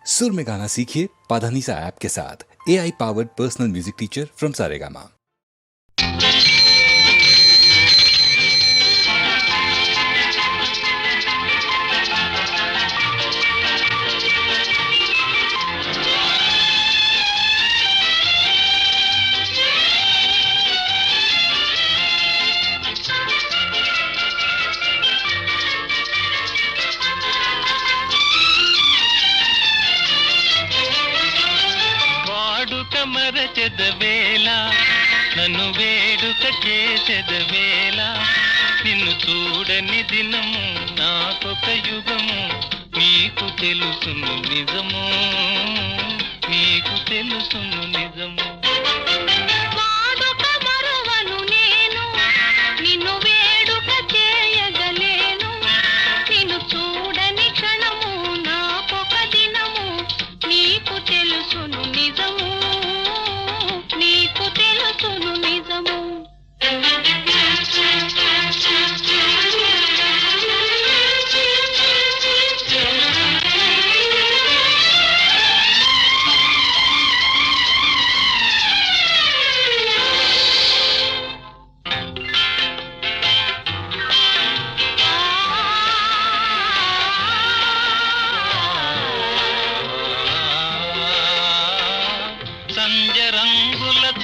सुर में गाना सीखिए पाधानीसा ऐप के साथ। AI powered personal music teacher from Saregama. మరచెదవేళ నన్ను వేడుక చేసెదవేళ నిన్ను చూడని దినము నాకొక యుగము నీకు తెలుసును నిజము నీకు తెలుసును నిజము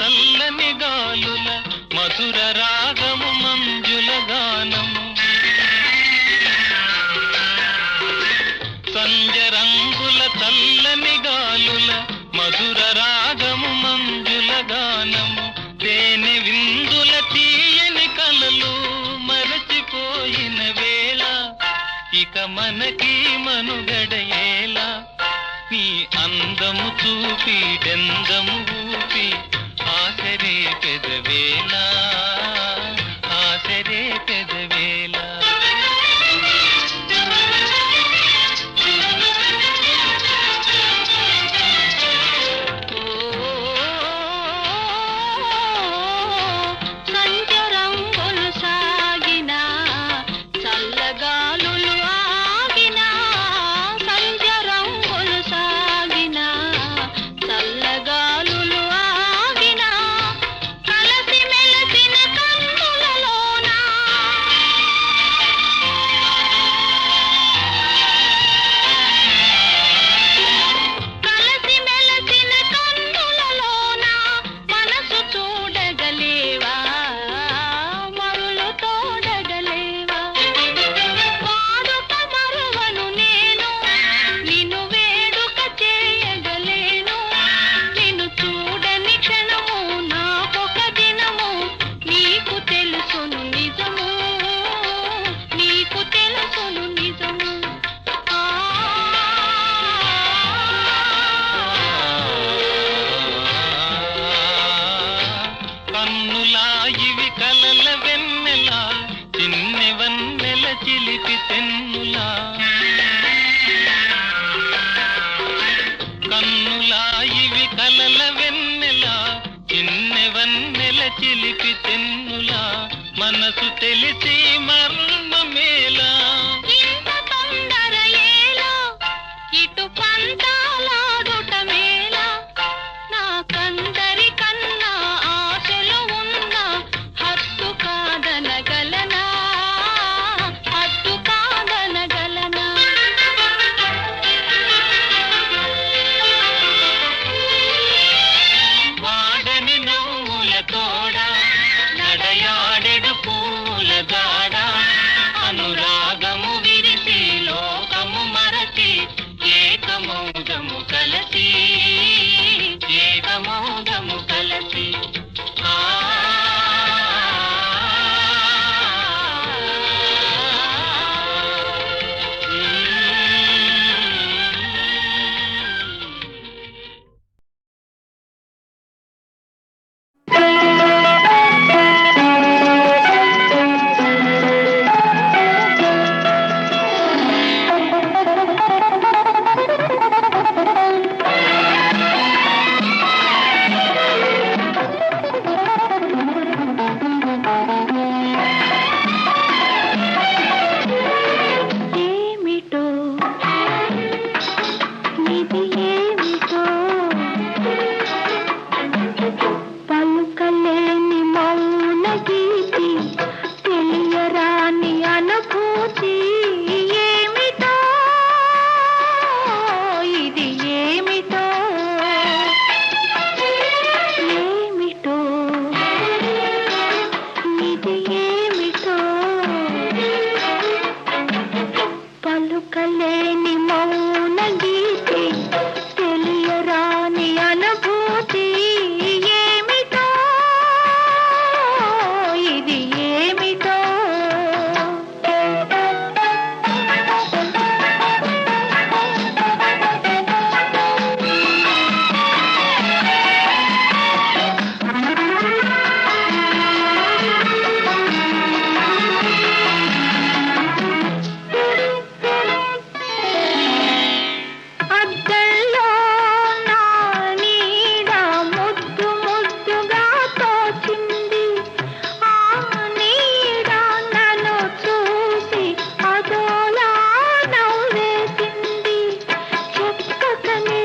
చల్లని గాలుల మధుర రాగము మంజుల గానము సంజరంగుల చల్లని గాలుల మధుర రాగము మంజుల గానము తేనె విందుల తీయని కలలు మరచిపోయిన వేళ ఇక మనకి మనుగడయేలా నీ అందము చూపి డెందము ఊపి ఆసరే పెదవేళ ఆసరే పెదవేళ చిలిపి తెన్నులా కన్నులా ఇవి కలల వెన్నెలా చిన్నెవన్నెల చిలిపి తెన్నులా మనసు తెలిసి మర్మమేలా ఇంత తొందర ఏలా ఇటు పంతాలాడుట మేలా నాకందరి కన్నా ఆశలు ఉన్న హత్తు కాదనగలనా అనురాగము విరిసి లోకము మరచి ఏకమౌదము కలసి ఏకమౌదము కలసి ఇది ఏమిటో పలుకలేని మౌన గీతి తెలియరాని అనుభూతి ఏమిటో ఇది ఏమిటో ఏమిటో ఇది ఏమిటో పలుకలేని మౌన గీతి తెలియరాని అనుభూతి ఏమిటో ఇది ఏమిటో అద్దెల్లో నా నీడ ముద్దు ముద్దుగా తోచింది ఆ నీడ నన్ను చూసి అదోలా నవ్వేసింది చెప్పకనే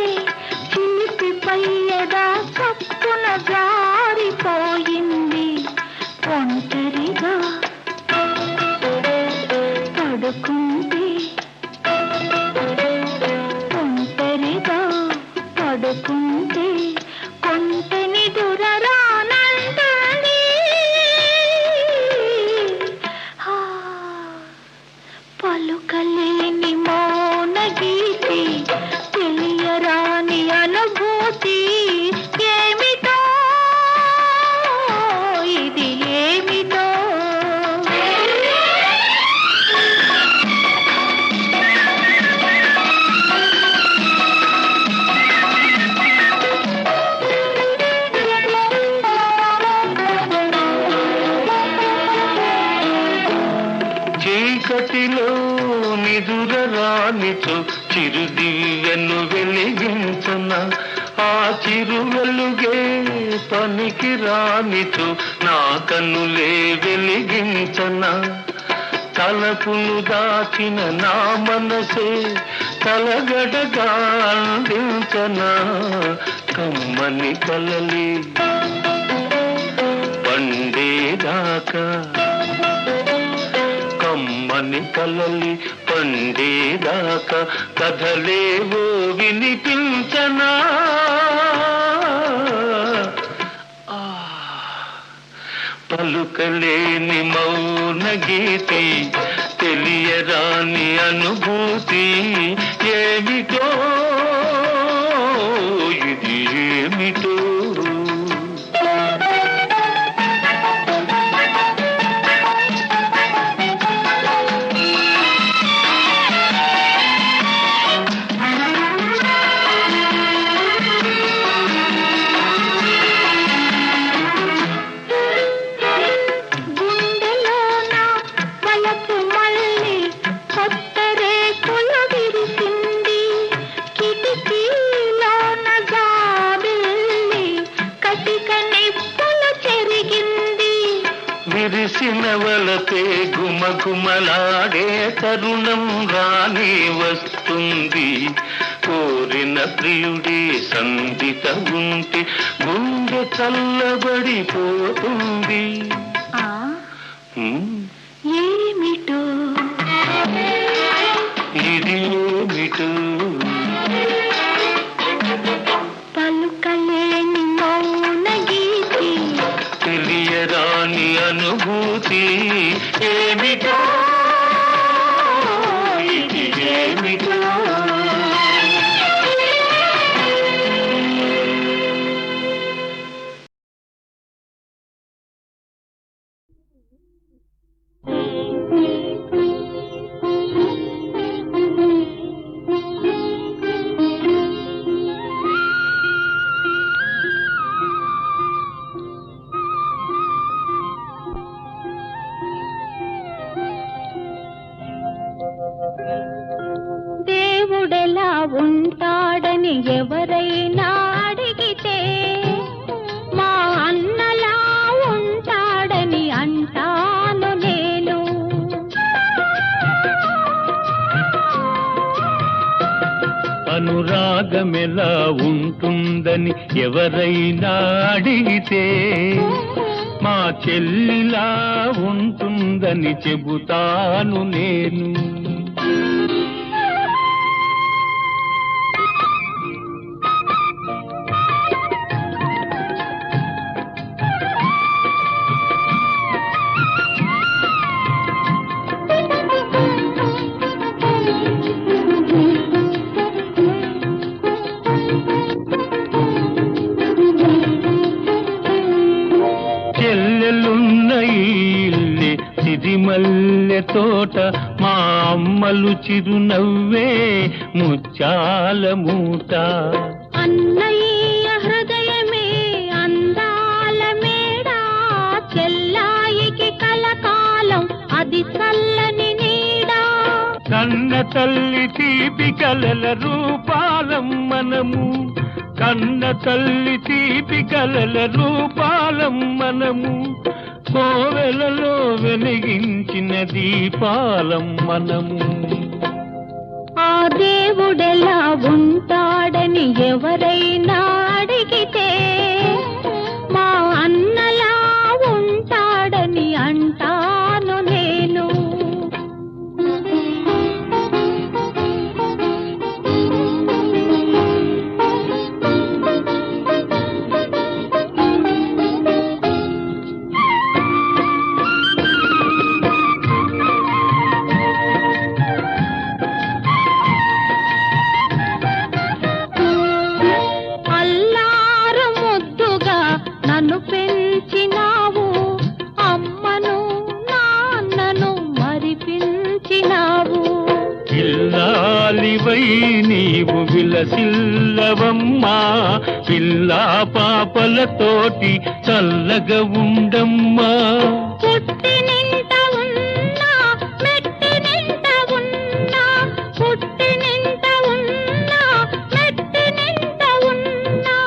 చిలిపి పయ్యదా చప్పున జారిపోయింది ఒంటరిగా పడుకుంటే ఒంటరిగా పడుకుంటే కొంటెని దురరానంటని పలుకలేని మౌన గీతి తెలియరాని అనుభూతి ఏమిటో ఇది ఏమిటో చీకటిలో నిదుర రానితో చిరుదివ్యను వెలిగించన ఆ చిరు వెలుగే పనికి రానితో నా కన్నులే వెలిగించన తలపును దాచిన నా మనసే తలగడగా అందించన కమ్మని కలలి పండేదాకా కమ్మని కలలి పండేదాకా కథలేవో వినిపించనా పలుకలేని మౌన గీతి తెలియరాని అనుభూతి ఏమిటో ఇది ఏమిటో గుండెలోన వలపు మళ్ళీ కొత్త రేకులు విరిసింది కిటికీలోన జాబిల్లి కటిక నిప్పులు చెరిగింది విరిసిన వలపే గుమగుమలాడే తరుణం రాని వస్తుంది కోరిన ప్రియుడి సందిత ఉంటే గుండె చల్లబడిపోతుంది ఆ హ్మ్, ఏమిటో ఇది ఏమిటో పలుకలేని మౌన గీతి తెలియరాని అనుభూతి ఏమిటో ఇది ఏమిటో దేవుడెలా ఉంటాడని ఎవరైనా అడిగితే మా అన్నలా ఉంటాడని అంటాను నేను. అనురాగమెలా ఉంటుందని ఎవరైనా అడిగితే మా చెల్లిలా ఉంటుందని చెబుతాను నేను. చెల్లెలున్న ఇల్లే సిరిమల్లె తోట, మా అమ్మలు చిరునవ్వే ముత్యాల మూట. అన్నయ్య హృదయమే అందాల మేడ, చెల్లాయికి కలకాలం అది చల్లని నీడ. కన్న తల్లి తీపి కలల రూపాలం మనము, కన్న తల్లి తీపి కలల రూపాలం మనము, కోవెలలో వెలిగించిన దీపాలం మనము. ఆ దేవుడెలా ఉంటాడని ఎవరైనా అడిగితే మా అన్నలా ఉంటాడని అంటాను నేను. అల్లారు ముద్దుగా నన్ను పెంచినావు, అమ్మను నాన్నను మరిపించినావు. పిల్లాలివై నీవు విలసిల్లవమ్మా, పిల్లా పాపలతోటి చల్లగా ఉండమ్మా. పుట్టినింట ఉన్నా మెట్టినింట ఉన్నా, పుట్టినింట ఉన్నా మెట్టినింట ఉన్నా,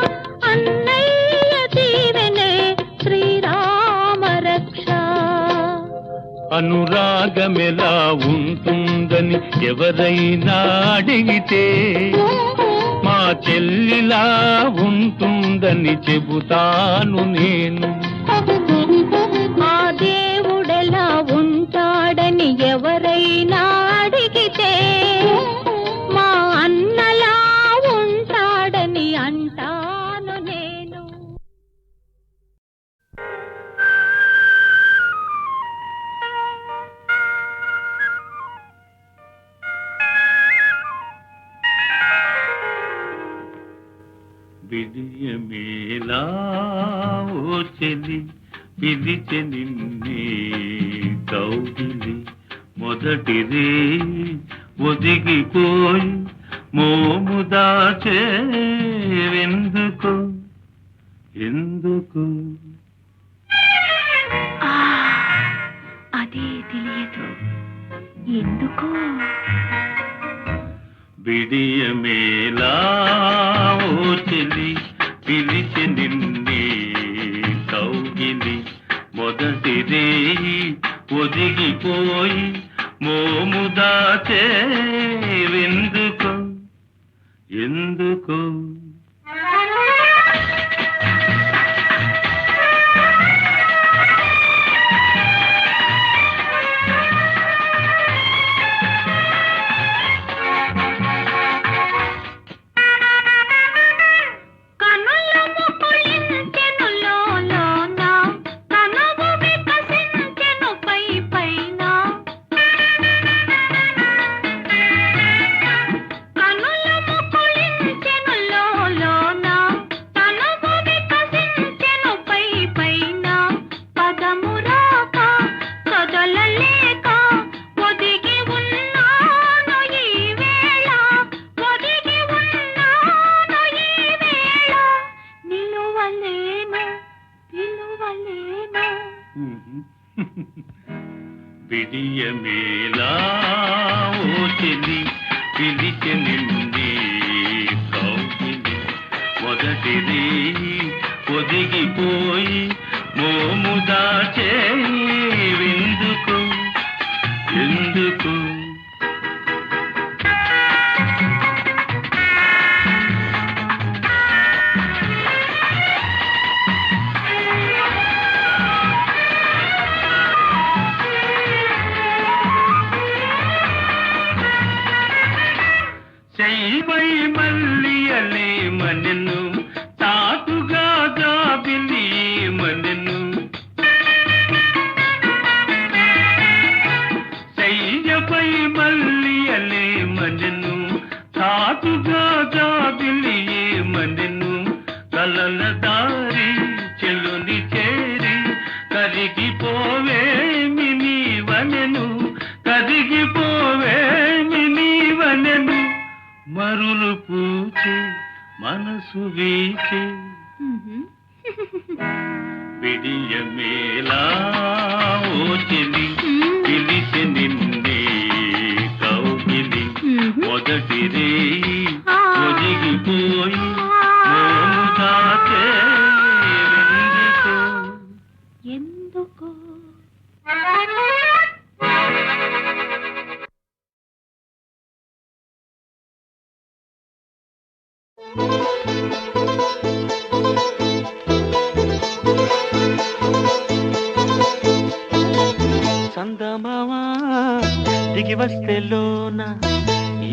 అన్నయ్య దీవెనే శ్రీరామ రక్ష. అనురాగమెలా ఉంటుందని ఎవరైనా అడిగితే మా చెల్లిలా ఉంటుందని చెబుతాను నేను. ఆ దేవుడెలా ఉంటాడని ఎవరైనా అడిగితే మా అన్నలా ఉంటాడని అంటాను నేను. బిడియమేలా ఓ చెలి పిలిచె నిన్నే కౌగిలి, మొదటిదే ఒదిగిపోయి మోము దాచేవెందుకు ఎందుకు? అదే తెలియదు ఎందుకో. బిడియమేలా ఓ చెలి పిలిచె నిన్నే కౌగిలి, మొదటిదే ఒదిగిపోయి మోము దాచేవెందుకు ఎందుకు? బిడియమేలా ఓ చెలి పిలిచె నిన్నే కౌగిలి, మొదటిది ఒదిగిపోయి మోము దాచేవెందుకు ఎందుకు? మల్లియలే మనెను తాటుగా జాబిలి మనెను శయ్యపై మల్లియలే మనెను తాటుగా జాబిలి మనెను కలల దారి చెలుని చేరి కరిగిపోవేమి నీవనెను కరిగిపోవేమి నీవనెను మరులు పూచే మనసు వీచే విడియమేలా ఓచెలి పిలిచి నిన్నే కౌగిలి మొదటి రేయి ఒదిగిపోయి మోము దాచే ఎందుకో సందమావా దిగి వస్తే లోన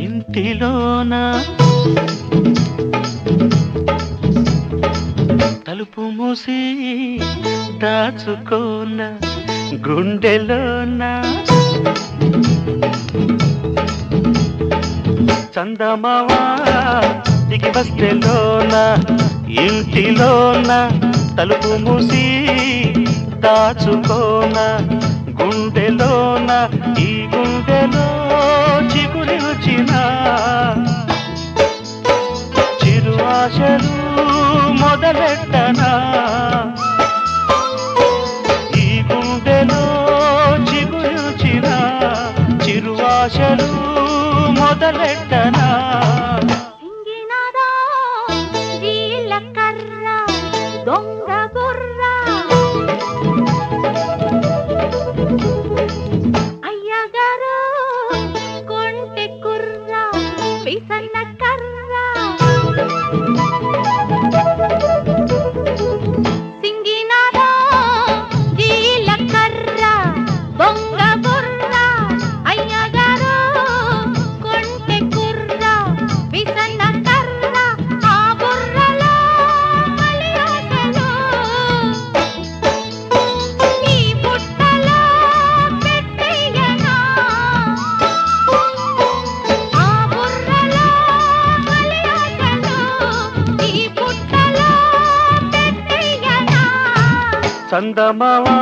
ఇంటిలోన తలుపు మూసి దాచుకోన గుండెలోన చందమావా దిగి వస్తే లోన ఇంటిలోన తలుపు మూసి దాచుకోన గుండెలోన ఈ గుండెలో చిగురి వచ్చిన చిరు ఆశలు మొదలెట్టనా ఈ గుండెలో చిగురి వచ్చిన చిరు ఆశలు మొదలెట్టనా సింగినాదా జీలకర్ర దొంగ బుర్ర అయ్యగారు కొంటె కుర్ర పిసన్న కర్ర సింగినాదా జీలకర్ర దొంగ బుర్ర అయ్యగారు కొంటె కుర్ర పిసన్న కర్ర ఆ బుర్రలో మలియాసలు నీ పుట్టలో పెట్టేయనా ఆ బుర్రలో మలియాసలు నీ పుట్టలో పెట్టేయనా చందమావా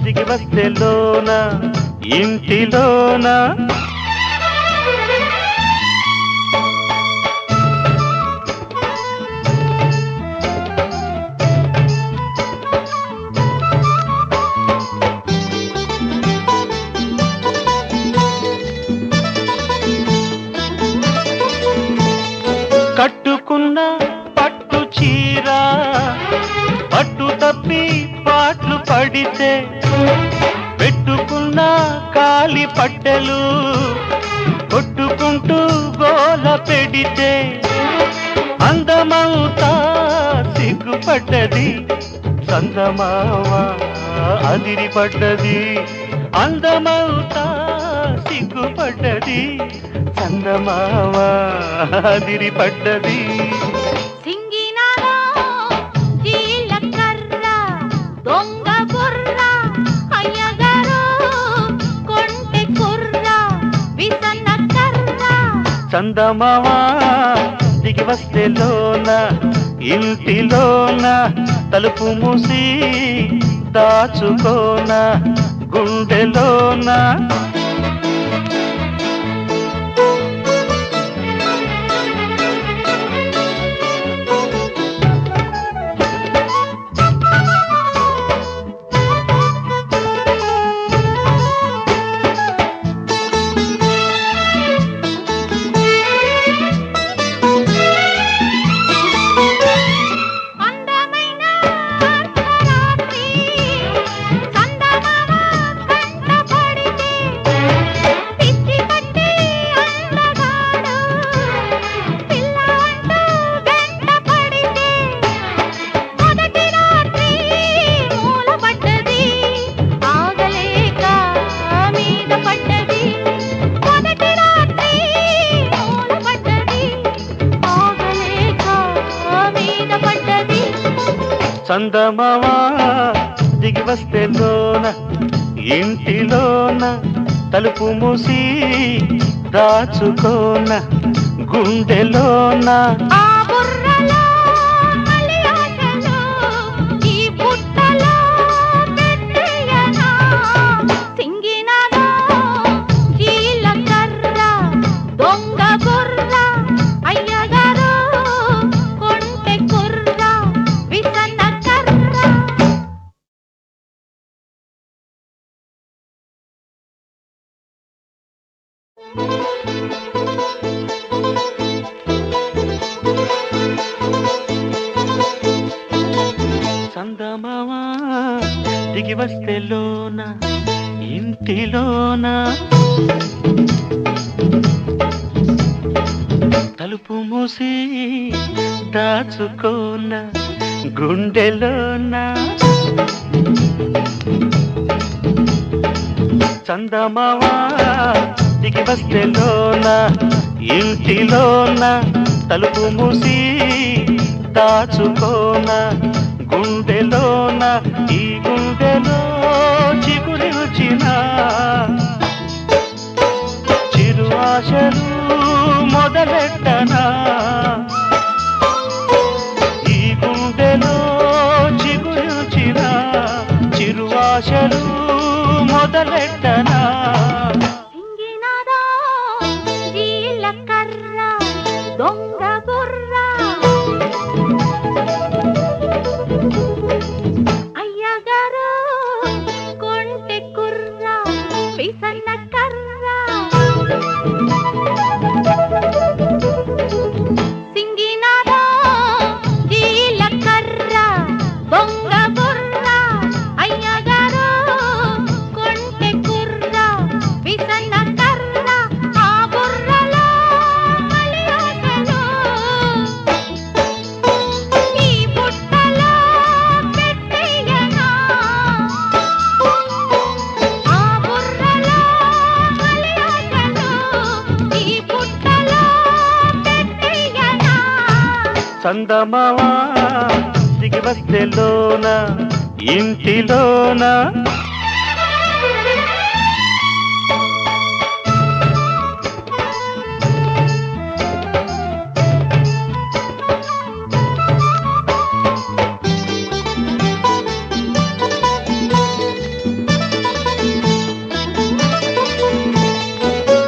దిగి వస్తే లోన ఇంటిలోన కట్టుకున్న పట్టు చీర పట్టు తప్పి పాట్లు పడితే పెట్టుకున్న కాలి పట్టెలు కొట్టుకుంటూ గోల పెడితే అందమవుతా సిగ్గుపడ్డది చందమావా అదిరిపడ్డది అందమవుతా సిగ్గుపడ్డది చందమావా అదిరిపడ్డది సింగినాదా జీలకర్ర దొంగ బుర్ర అయ్యగారు కొంటె కుర్ర విసన్న కర్ర చందమావా దిగి వస్తే లోన ఇంటిలోన తలుపు మూసి దాచుకోన గుండెలోన అందమైన అర్ధరాత్రి చందమామ కంట పడితే చందమావా దిగి వస్తే లోన ఇంటిలోన తలుపు మూసి దాచుకోన గుండెలోన ఆ బుర్రలో మలి ఆశలు ఈ పుట్టలో పెట్టేయనా సింగినాదో జీలకర్ర దొంగ బుర్ర అయ్యగారు కొంటె కుర్ర విసన్న కర్ర చందమావా దిగి వస్తే లోన ఇంటిలోన తలుపు మూసి దాచుకోన గుండెలోన చందమావా దిగి వస్తే లోన ఇంటిలోన తలుపు మూసి దాచుకోన గుండెలోన ఈ గుండెలో చిగురిచిన చిరు ఆశలు మొదలెట్టనా ఈ గుండెలో చిగురిచిన చిరు ఆశలు మొదలెట్టనా సింగినాదో జీలకర్ర దొంగ బుర్ర అయ్యగారు కొంటె కుర్ర విసన్న కర్ర సింగినాదో జీలకర్ర దొంగ బుర్ర అయ్యగారు కొంటె కుర్ర విసన్న కర్ర ఆ బుర్రలో మలి ఆశలు ఈ పుట్టలో పెట్టేయనా ఆ బుర్రలో మలి ఆశలు ఈ పుట్టలో పెట్టేయనా చందమావా దిగి వస్తే లోన ఇంటిలోన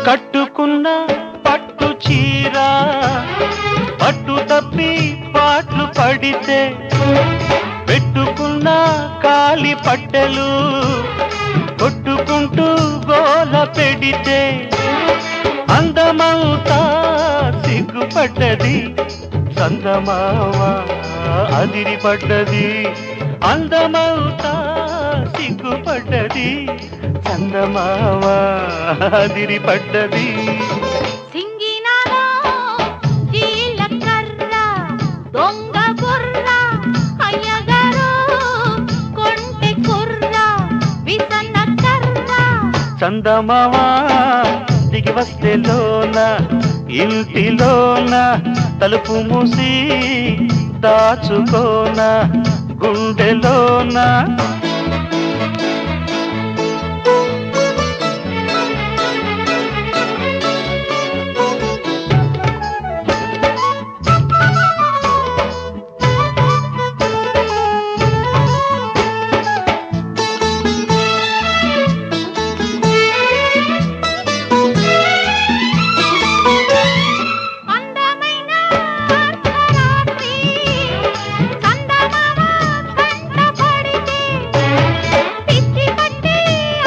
కట్టుకున్న పట్టు చీర పట్టు తప్పి పాట్లు పడితే పెట్టుకున్న కాలి పట్టెలు కొట్టుకుంటూ గోల పెడితే అందమంతా సిగ్గుపడ్డది చందమావా అదిరిపడ్డది అందమంతా సిగ్గుపడ్డది చందమావా అదిరిపడ్డది సింగినాదో జీలకర్ర దొంగ బుర్ర అయ్యగారు కొంటె కుర్ర విసన్న కర్ర చందమావా దిగి వస్తే లోన ఇంటిలోన తలుపు మూసి దాచుకోన గుండెలోన అందమైన అర్ధరాత్రి చందమామ కంట పడితే పిచ్చి పట్టి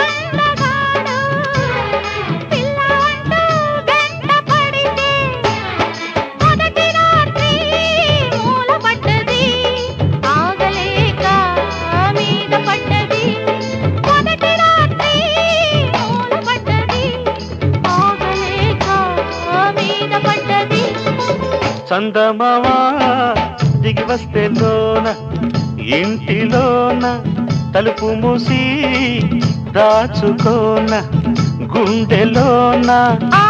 అందగాడు పిల్ల అంటూ వెంట పడితే మొదటి రాత్రి మూల పడ్డది ఆగలేక మీద పడ్డది మొదటి రాత్రి మూల పడ్డది ఆగలేక మీద పడ్డది చందమావా దిగి వస్తే లోన ఇంటిలోన తలుపు మూసి దాచుకోన గుండెలోన ఆ